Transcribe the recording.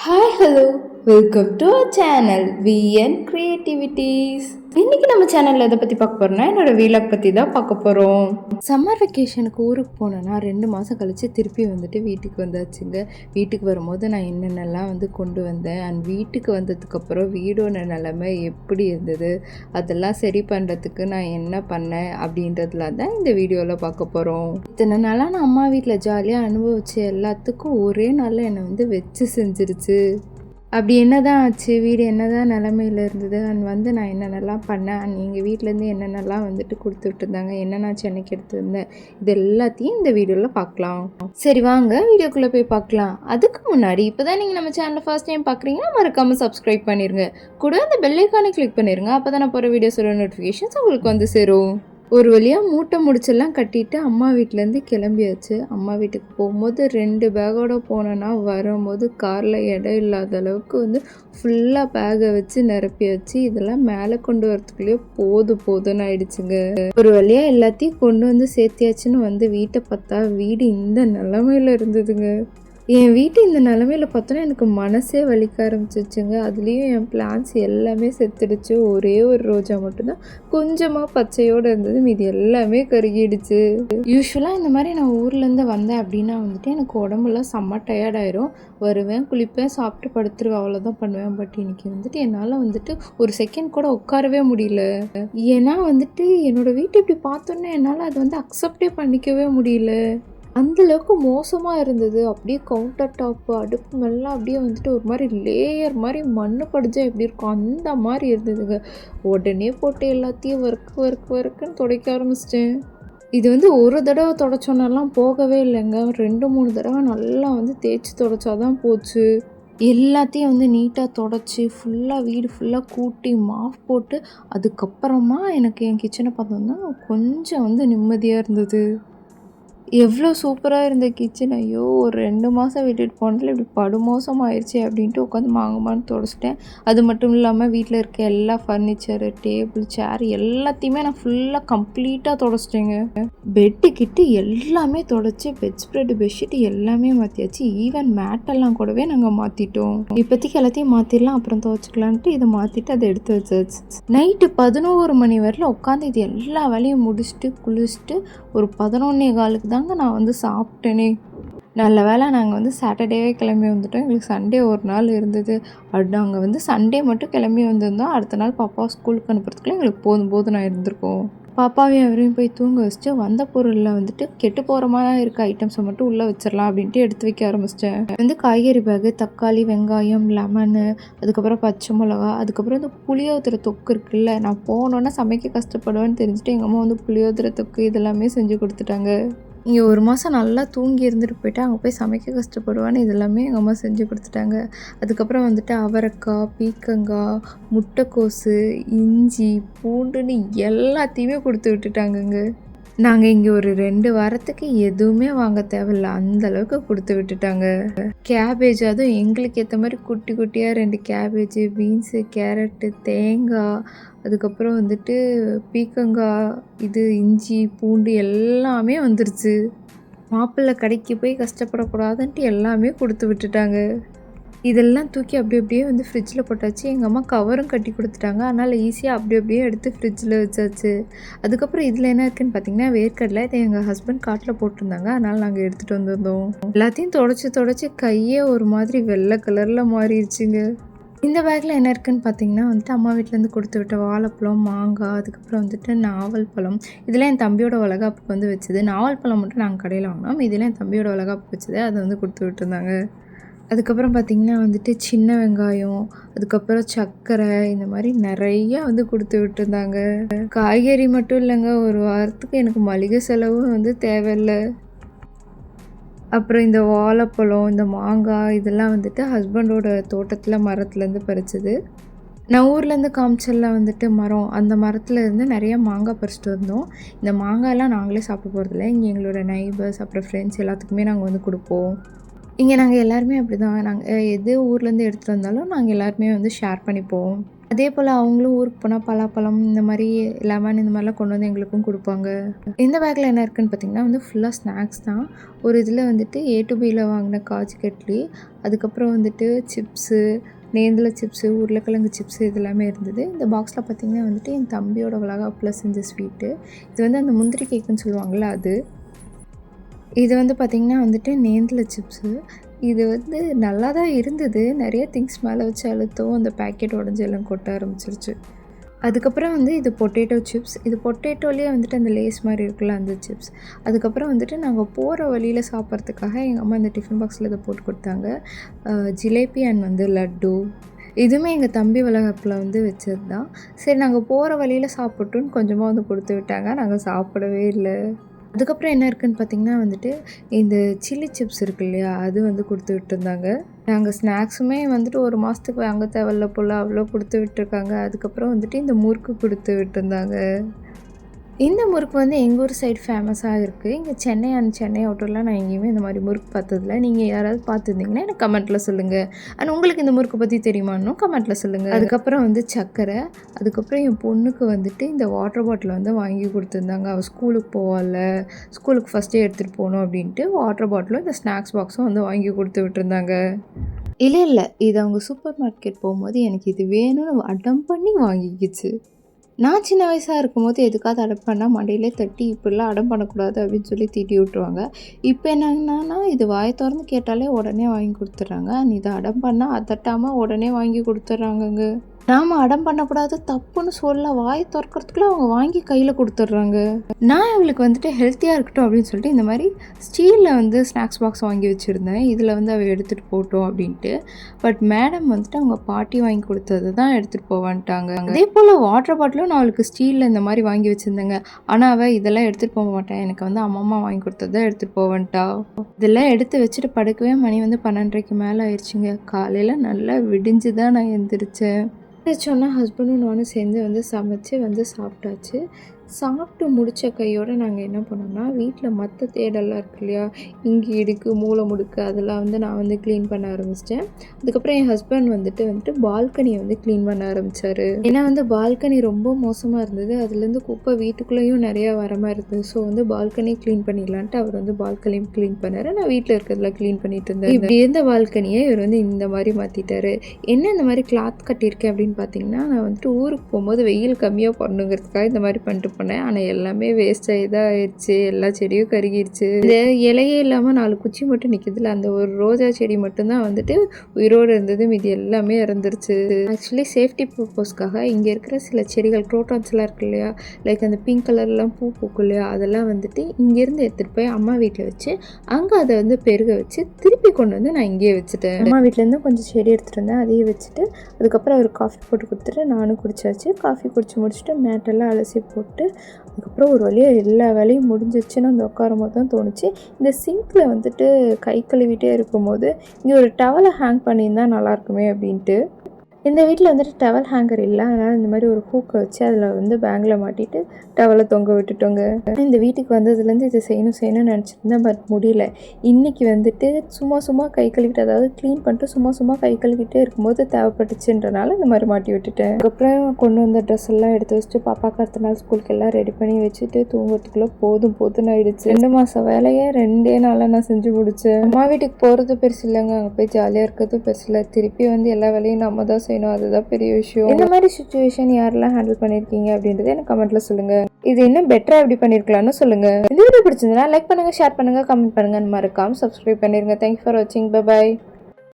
Hi hello welcome to our channel VN creativities. இன்றைக்கி நம்ம சேனலில் எதை பற்றி பார்க்க போகிறோம்னா என்னோடய வீலாக் பற்றி தான் பார்க்க போகிறோம். சம்மர் வெக்கேஷனுக்கு ஊருக்கு போனேன்னா 2 மாதம் கழித்து திருப்பி வந்துட்டு வீட்டுக்கு வந்தாச்சுங்க. வீட்டுக்கு வரும்போது நான் என்னென்னலாம் கொண்டு வந்தேன் அண்ட் வீட்டுக்கு வந்ததுக்கப்புறம் வீடோட நிலைமை எப்படி இருந்தது, அதெல்லாம் சரி பண்ணுறதுக்கு நான் என்ன பண்ணேன் அப்படின்றதுல தான் இந்த வீடியோவில் பார்க்க போகிறோம். இத்தனை நாளாக நான் அம்மா வீட்டில் ஜாலியாக அனுபவிச்சு எல்லாத்துக்கும் ஒரே நாளில் என்னை வச்சு செஞ்சிருச்சு. அப்படி என்ன தான் ஆச்சு, வீடு என்ன தான் நிலமையில் இருந்தது அண்ட் நான் என்னென்னலாம் பண்ணேன் அண்ட் எங்கள் வீட்டிலேருந்து என்னென்னலாம் கொடுத்து விட்டுருந்தாங்க, என்ன நான் சென்னைக்கு எடுத்து வந்தேன், இது எல்லாத்தையும் இந்த வீடியோவில் பார்க்கலாம். சரி வாங்க வீடியோக்குள்ளே போய் பார்க்கலாம். அதுக்கு முன்னாடி இப்போ தான் நீங்கள் நம்ம சேனலில் ஃபர்ஸ்ட் டைம் பார்க்குறீங்கன்னா மறக்காமல் சப்ஸ்கிரைப் பண்ணிடுங்க. கூட அந்த பெல் ஐக்கானை கிளிக் பண்ணிடுங்க. அப்போ தான் நான் போகிற வீடியோஸோட நோட்டிஃபிகேஷன்ஸ் உங்களுக்கு சேரும். ஒரு வழியாக மூட்டை முடிச்செல்லாம் கட்டிட்டு அம்மா வீட்டிலேருந்து கிளம்பியாச்சு. அம்மா வீட்டுக்கு போகும்போது 2 பேக்கோடு போனேன்னா வரும்போது காரில் இடம் இல்லாத அளவுக்கு ஃபுல்லாக பேக்கை வச்சு நிரப்பியாச்சு. இதெல்லாம் மேலே கொண்டு வரத்துக்குள்ளேயே போதும்னு ஆயிடுச்சுங்க. ஒரு வழியாக எல்லாத்தையும் கொண்டு சேர்த்தியாச்சுன்னு வீட்டை பார்த்தா வீடு இந்த நிலமையில இருந்ததுங்க. என் வீட்டு இந்த நிலமையில பார்த்தோன்னா எனக்கு மனசே வலிக்க ஆரம்பிச்சிச்சுங்க. அதுலேயும் என் பிளான்ஸ் எல்லாமே செத்துடுச்சு. ஒரே ஒரு ரோஜா மட்டும்தான் கொஞ்சமாக பச்சையோடு இருந்தது, மீதி எல்லாமே கருகிடுச்சு. யூஸ்வலாக இந்த மாதிரி நான் ஊர்லேருந்து வந்தேன் அப்படின்னா எனக்கு உடம்புலாம் செம்ம டயர்டாயிரும். வருவேன், குளிப்பேன், சாப்பிட்டு படுத்துருவேன், அவ்வளோதான் பண்ணுவேன். பட் இன்னைக்கு என்னால் ஒரு செகண்ட் கூட உட்காரவே முடியல. ஏன்னா என்னோடய வீட்டை இப்படி பார்த்தோன்னே என்னால் அதை அக்செப்டே பண்ணிக்கவே முடியல. அந்தளவுக்கு மோசமாக இருந்தது. அப்படியே கவுண்டர் டாப்பு அடுப்பு மேலாம் அப்படியே ஒரு மாதிரி லேயர் மாதிரி மண் படிஞ்சா எப்படி இருக்கும் அந்த மாதிரி இருந்ததுங்க. உடனே போட்டு எல்லாத்தையும் வறுக்குன்னு துடைக்க ஆரம்பிச்சிட்டேன். இது ஒரு தடவை துடைச்சோன்னெல்லாம் போகவே இல்லைங்க. 2-3 தடவை நல்லா தேய்ச்சி துடைச்சாதான் போச்சு. எல்லாத்தையும் நீட்டாக தொடச்சி வீடு ஃபுல்லாக கூட்டி மாஃப் போட்டு அதுக்கப்புறமா எனக்கு என் கிச்சனை பார்த்தோம்னா கொஞ்சம் நிம்மதியாக இருந்தது. எவ்வளோ சூப்பராக இருந்த கிச்சன், ஐயோ ஒரு 2 மாதம் விட்டுட்டு போனதில் இப்படி படுமோசமாக ஆயிடுச்சு அப்படின்ட்டு உட்காந்து மாங்கமான்னு தொடச்சிட்டேன். அது மட்டும் இல்லாமல் வீட்டில் இருக்க எல்லா ஃபர்னிச்சரு, டேபிள், சேர் எல்லாத்தையுமே நான் ஃபுல்லாக கம்ப்ளீட்டாக தொடச்சிட்டேங்க. பெட்டு கிட்டு எல்லாமே தொடச்சி பெட் ஸ்ப்ரெட்டு, பெட்ஷீட் எல்லாமே மாற்றியாச்சு. ஈவன் மேட்டெல்லாம் கூடவே நாங்கள் மாற்றிட்டோம். இப்போதைக்கு எல்லாத்தையும் மாற்றிடலாம், அப்புறம் துவச்சிக்கலான்ட்டு இதை மாற்றிட்டு அதை எடுத்து வச்சாச்சு. நைட்டு 11 மணி வரையில் உட்காந்து இது எல்லா வேலையும் முடிச்சுட்டு குளிச்சுட்டு ஒரு 11:15 தாங்க நான் சாப்பிட்டேனே. நல்ல வேளை நாங்கள் சாட்டர்டேவே கிளம்பி வந்துட்டோம். எங்களுக்கு சண்டே ஒரு நாள் இருந்தது. நாங்கள் சண்டே மட்டும் கிளம்பி வந்திருந்தோம். அடுத்த நாள் பாப்பா ஸ்கூலுக்கு அனுப்புறதுக்குள்ளே எங்களுக்கு போதும் நான் இருந்திருக்கோம். பாப்பாவையும் அவரையும் போய் தூங்க வச்சுட்டு வந்த பொருளில் கெட்டு போகிற மாதிரி இருக்க ஐட்டம்ஸை மட்டும் உள்ளே வச்சிடலாம் அப்படின்ட்டு எடுத்து வைக்க ஆரம்பிச்சிட்டேன். காய்கறி பேகு, தக்காளி, வெங்காயம், லெமனு, அதுக்கப்புறம் பச்சை மிளகா, அதுக்கப்புறம் புளியோதரை தொக்கு இருக்குல்ல. நான் போனோன்னா சமைக்க கஷ்டப்படுவேன்னு தெரிஞ்சுட்டு எங்கள் அம்மா புளியோதரை தொக்கு இதெல்லாமே செஞ்சு கொடுத்துட்டாங்க. இங்கே 1 மாதம் நல்லா தூங்கி இருந்துட்டு போயிட்டு அங்கே போய் சமைக்க கஷ்டப்படுவான்னு இதெல்லாமே எங்கள் அம்மா செஞ்சு கொடுத்துட்டாங்க. அதுக்கப்புறம் அவரைக்காய், பீக்கங்காய், முட்டைக்கோசு, இஞ்சி, பூண்டுன்னு எல்லாத்தையுமே கொடுத்து விட்டுட்டாங்கங்க. நாங்கள் இங்கே ஒரு 2 வாரத்துக்கு எதுவுமே வாங்க தேவையில்ல, அந்தளவுக்கு கொடுத்து விட்டுட்டாங்க. கேபேஜ், அதுவும் எங்களுக்கு ஏற்ற மாதிரி குட்டி குட்டியாக 2 கேபேஜு, பீன்ஸு, கேரட்டு, தேங்காய், அதுக்கப்புறம் பீக்கங்காய், இஞ்சி, பூண்டு எல்லாமே வந்துருச்சு. மாப்பிள்ளை கடைக்கு போய் கஷ்டப்படக்கூடாதுன்ட்டு எல்லாமே கொடுத்து விட்டுட்டாங்க. இதெல்லாம் தூக்கி அப்படியே ஃப்ரிட்ஜில் போட்டாச்சு. எங்கள் அம்மா கவரும் கட்டி கொடுத்துட்டாங்க. அதனால் ஈஸியாக அப்படியே எடுத்து ஃப்ரிட்ஜில் வச்சாச்சு. அதுக்கப்புறம் இதில் என்ன இருக்குதுன்னு பார்த்தீங்கன்னா வேர்க்கடலை. இதை எங்கள் ஹஸ்பண்ட் காட்டில் போட்டிருந்தாங்க, அதனால் நாங்கள் எடுத்துகிட்டு வந்திருந்தோம். எல்லாத்தையும் தொடச்சி கையே ஒரு மாதிரி வெள்ளை கலரில் மாறிடுச்சுங்க. இந்த பேக்கில் என்ன இருக்குதுன்னு பார்த்தீங்கன்னா அம்மா வீட்டிலேருந்து கொடுத்து விட்ட வாழைப்பழம், மாங்காய், அதுக்கப்புறம் நாவல் பழம். இதெல்லாம் என் தம்பியோட வளகாப்புக்கு வச்சது. நாவல் பழம் மட்டும் நாங்கள் கடையில் வாங்கினோம், இதெல்லாம் என் தம்பியோட வளகாப்புக்கு வச்சது. அதை கொடுத்து விட்டுருந்தாங்க. அதுக்கப்புறம் பார்த்திங்கன்னா சின்ன வெங்காயம், அதுக்கப்புறம் சர்க்கரை, இந்த மாதிரி நிறையா கொடுத்து விட்டுருந்தாங்க. காய்கறி மட்டும் இல்லைங்க, ஒரு வாரத்துக்கு எனக்கு மளிகை செலவும் தேவையில்லை. அப்புறம் இந்த வாழைப்பழம், இந்த மாங்காய் இதெல்லாம் ஹஸ்பண்டோட தோட்டத்தில் மரத்துலேருந்து பறிச்சது. நான் ஊர்லேருந்து காமிச்சலில் மரம், அந்த மரத்தில் இருந்து நிறையா மாங்காய் பறிச்சிட்டு வந்தோம். இந்த மாங்காயெல்லாம் நாங்களே சாப்பிட போகிறதில்ல, இங்கே எங்களோட நெய்பர்ஸ் அப்புறம் ஃப்ரெண்ட்ஸ் எல்லாத்துக்குமே நாங்கள் கொடுப்போம். இங்கே நாங்கள் எல்லாருமே அப்படி தான். நாங்கள் எது ஊர்லேருந்து எடுத்துகிட்டு வந்தாலும் நாங்கள் எல்லாருமே ஷேர் பண்ணிப்போம். அதே போல் அவங்களும் ஊருக்கு போனால் பலாப்பழம் இந்த மாதிரி லெமன் இந்த மாதிரிலாம் கொண்டு வந்து எங்களுக்கும் கொடுப்பாங்க. இந்த பேக்கில் என்ன இருக்குதுன்னு பார்த்திங்கன்னா வந்து ஃபுல்லாக ஸ்நாக்ஸ் தான். ஒரு இதில் வந்துட்டு A to Bயில் வாங்கின காஜு கட்லி, அதுக்கப்புறம் வந்துட்டு சிப்ஸு, நேந்திர சிப்ஸு, உருளைக்கிழங்கு சிப்ஸு இது எல்லாமே இருந்தது. இந்த பாக்ஸில் பார்த்திங்கன்னா வந்துட்டு என் தம்பியோட வளகாப்பில் செஞ்ச ஸ்வீட்டு. இது வந்து அந்த முந்திரி கேக்குன்னு சொல்லுவாங்கள்ல அது. இது வந்து பார்த்திங்கன்னா வந்துட்டு நேந்திர சிப்ஸு. இது வந்து நல்லா தான் இருந்தது. நிறைய திங்ஸ் மேலே வச்சு அழுத்தவும் அந்த பேக்கெட் உடஞ்சி எல்லாம் கொட்ட ஆரம்பிச்சிருச்சு. அதுக்கப்புறம் வந்து இது பொட்டேட்டோ சிப்ஸ். இது பொட்டேட்டோலேயே வந்துட்டு அந்த லேஸ் மாதிரி இருக்குல்ல அந்த சிப்ஸ். அதுக்கப்புறம் வந்துட்டு நாங்கள் போகிற வழியில் சாப்பிட்றதுக்காக எங்கள் அம்மா இந்த டிஃபன் பாக்ஸில் இதை போட்டு கொடுத்தாங்க. ஜிலேபி அண்ட் வந்து லட்டு. இதுவுமே எங்கள் தம்பி வளகாப்பில் வந்து வச்சது தான். சரி நாங்கள் போகிற வழியில் சாப்பிட்டோன்னு கொஞ்சமாக வந்து கொடுத்து விட்டாங்க. நாங்கள் சாப்பிடவே இல்லை. அதுக்கப்புறம் என்ன இருக்குதுன்னு பார்த்திங்கன்னா வந்துட்டு இந்த சில்லி சிப்ஸ் இருக்கு இல்லையா, அது வந்து கொடுத்து விட்டுருந்தாங்க. நாங்கள் ஸ்நாக்ஸுமே வந்துட்டு 1 மாதத்துக்கு வாங்க தேவையில்ல போல் அவ்வளோ கொடுத்து விட்டுருக்காங்க. அதுக்கப்புறம் வந்துட்டு இந்த முறுக்கு கொடுத்து விட்டுருந்தாங்க. இந்த முறுக்கு வந்து எங்கள் ஊர் சைடு ஃபேமஸாக இருக்குது. இங்கே சென்னை அவுட்டர்லாம் நான் எங்கேயுமே இந்த மாதிரி முறுக்கு பார்த்ததில்ல. நீங்கள் யாராவது பார்த்துருந்தீங்கன்னா எனக்கு கமெண்ட்டில் சொல்லுங்கள். அண்ட் உங்களுக்கு இந்த முறுக்கு பற்றி தெரியுமான்னும் கமெண்ட்டில் சொல்லுங்கள். அதுக்கப்புறம் வந்து சர்க்கரை, அதுக்கப்புறம் என் பொண்ணுக்கு வந்துட்டு இந்த வாட்டர் பாட்டில் வந்து வாங்கி கொடுத்துருந்தாங்க. அவள் ஸ்கூலுக்கு போவாள், ஸ்கூலுக்கு ஃபஸ்ட்டே எடுத்துகிட்டு போகணும் அப்படின்ட்டு வாட்டர் பாட்டிலும் இந்த ஸ்நாக்ஸ் பாக்ஸும் வந்து வாங்கி கொடுத்து விட்டுருந்தாங்க. இல்லை இது அவங்க சூப்பர் மார்க்கெட் போகும்போது எனக்கு இது வேணும்னு அடம் பண்ணி வாங்கிக்கிச்சு. நான் சின்ன வயசாக இருக்கும்போது எதுக்காவது அடம் பண்ணால் மண்டையிலே தட்டி இப்படிலாம் அடம் பண்ணக்கூடாது அப்படின்னு சொல்லி தீட்டி விட்டுருவாங்க. இப்போ என்னன்னா இது வாயை திறந்து கேட்டாலே உடனே வாங்கி கொடுத்துட்றாங்க. இதை அடம் பண்ணால் அதட்டாமல் உடனே வாங்கி கொடுத்துட்றாங்கங்க. நாம் அடம் பண்ணக்கூடாது தப்புன்னு சொல்ல வாயை திறக்கிறதுக்குள்ள அவங்க வாங்கி கையில் கொடுத்துட்றாங்க. நான் இவளுக்கு வந்துட்டு ஹெல்த்தியாக இருக்கட்டும் அப்படின்னு சொல்லிட்டு இந்த மாதிரி ஸ்டீலில் வந்து ஸ்நாக்ஸ் பாக்ஸ் வாங்கி வச்சுருந்தேன். இதில் வந்து அவள் எடுத்துகிட்டு போட்டோம் அப்படின்ட்டு. பட் மேடம் வந்துட்டு அவங்க பாட்டி வாங்கி கொடுத்தது தான் எடுத்துகிட்டு போவான்ட்டாங்க. அதே போல் வாட்டர் பாட்டிலும் நான் அவளுக்கு ஸ்டீலில் இந்த மாதிரி வாங்கி வச்சுருந்தேங்க. ஆனால் அவள் இதெல்லாம் எடுத்துகிட்டு போக மாட்டேன், எனக்கு வந்து அம்மா வாங்கி கொடுத்தது தான் எடுத்துகிட்டு போவான்ட்டா. இதெல்லாம் எடுத்து வச்சுட்டு படுக்கவே மணி வந்து 12:30க்கு மேலே ஆயிடுச்சுங்க. காலையில் நல்லா விடிஞ்சு தான் நான் எழுந்திரிச்சேன். சொன்னால் ஹஸ்பண்டும் நானும் சேர்ந்து வந்து சமைச்சு வந்து சாப்பிட்டாச்சு. சாப்பிட்டு முடித்த கையோடு நாங்கள் என்ன பண்ணோம்னா வீட்டில் மற்ற தேடெல்லாம் இருக்கு இல்லையா, இங்கே இடுக்கு மூளை முடுக்கு அதெல்லாம் வந்து நான் வந்து க்ளீன் பண்ண ஆரம்பிச்சிட்டேன். அதுக்கப்புறம் என் ஹஸ்பண்ட் வந்துட்டு பால்கனியை வந்து க்ளீன் பண்ண ஆரம்பித்தார். ஏன்னா வந்து பால்கனி ரொம்ப மோசமாக இருந்தது. அதுலேருந்து குப்பை வீட்டுக்குள்ளேயும் நிறையா வர மாதிரி இருந்தது. ஸோ வந்து பால்கனியை க்ளீன் பண்ணிடலான்ட்டு அவர் வந்து பால்கனியும் க்ளீன் பண்ணார். நான் வீட்டில் இருக்கிறதுலாம் க்ளீன் பண்ணிட்டு இருந்தேன். இப்படி இருந்த பால்கனியை இவர் வந்து இந்த மாதிரி மாற்றிட்டார். என்ன இந்த மாதிரி கிளாத் கட்டியிருக்கேன் அப்படின்னு பார்த்தீங்கன்னா, நான் வந்துட்டு ஊருக்கு போகும்போது வெயில் கம்மியாக பண்ணுங்கிறதுக்காக இந்த மாதிரி பண்ணிட்டு பண்ணேன். ஆனால் எல்லாமே வேஸ்ட் ஆகி தான் ஆயிடுச்சு. எல்லா செடியும் கருகிடுச்சு. இந்த இலையே இல்லாமல் 4 குச்சி மட்டும் நிற்கிதுல, அந்த ஒரு ரோஜா செடி மட்டும்தான் வந்துட்டு உயிரோடு இருந்தது, மீதி எல்லாமே இறந்துருச்சு. ஆக்சுவலி சேஃப்டி பர்பஸ்க்காக இங்கே இருக்கிற சில செடிகள் குரோட்டான்ஸ்லாம் இருக்கு இல்லையா, லைக் அந்த பிங்க் கலர்லாம் பூ பூக்கும் இல்லையா, அதெல்லாம் வந்துட்டு இங்கேருந்து எடுத்துகிட்டு போய் அம்மா வீட்டில் வச்சு அங்கே அதை வந்து பெருக வச்சு திருப்பி கொண்டு வந்து நான் இங்கேயே வச்சுட்டேன். அம்மா வீட்டிலேருந்து கொஞ்சம் செடி எடுத்துகிட்டு வந்தேன், அதையும் வச்சுட்டு அதுக்கப்புறம் ஒரு காஃபி போட்டு கொடுத்துட்டு நானும் குடிச்சாச்சு. காஃபி குடிச்சு முடிச்சுட்டு மேட்டெல்லாம் அலசி போட்டு அதுக்கப்புறம் ஒரு வழியாக எல்லா வேலையும் முடிஞ்சிச்சுன்னு வந்து உட்காரும் போது தான் தோணுச்சு, இந்த சிங்கில் வந்துட்டு கை கழுவிட்டே இருக்கும்போது இங்கே ஒரு டவலை ஹேங் பண்ணியிருந்தால் நல்லாயிருக்குமே அப்படின்ட்டு. இந்த வீட்டில் வந்துட்டு டவல் ஹேங்கர் இல்லை, அதனால் இந்த மாதிரி ஒரு ஹூக்கை வச்சு அதில் வந்து பேங்கில் மாட்டிட்டு டவலை தொங்க விட்டுட்டோங்க. இந்த வீட்டுக்கு வந்ததுலேருந்து இதை செய்யணும்னு நினச்சிருந்தேன், பட் முடியல. இன்றைக்கி வந்துட்டு சும்மா கை கழுவிட்டு, அதாவது க்ளீன் பண்ணிட்டு சும்மா கை கழுவிட்டே இருக்கும்போது தேவைப்பட்டுச்சுன்றனால இந்த மாதிரி மாட்டி விட்டுட்டேன். அதுக்கப்புறம் கொண்டு வந்த ட்ரெஸ் எல்லாம் எடுத்து வச்சுட்டு பாப்பாக்கு அடுத்த நாள் ஸ்கூலுக்கு எல்லாம் ரெடி பண்ணி வச்சுட்டு தூங்குறதுக்குள்ளே போதும்னு ஆயிடுச்சு. 2 மாதம் வேலையை 2 நாளில் நான் செஞ்சு முடிச்சேன். அம்மா வீட்டுக்கு போகிறது பெருசு இல்லைங்க, அங்கே போய் ஜாலியாக இருக்கிறது பெருசு இல்லை. திருப்பி வந்து எல்லா வேலையும் நம்ம தான் செய்யணும், அதுதான் பெரிய விஷயம். இந்த மாதிரி சிச்சுவேஷன் யாரெல்லாம் ஹேண்டில் பண்ணியிருக்கீங்க அப்படின்றத எனக்கு கமெண்ட்ல சொல்லுங்க. இது இன்னும் பெட்டரா எப்படி பண்ணிருக்கலாம்னு சொல்லுங்க. இந்த வீடியோ பிடிச்சிருந்தா லைக் பண்ணுங்க, ஷேர் பண்ணுங்க, கமெண்ட் பண்ணுங்க, மறக்காம சப்ஸ்கிரைப் பண்ணிருங்க. தேங்க்யூ ஃபார் வாட்சிங். பை.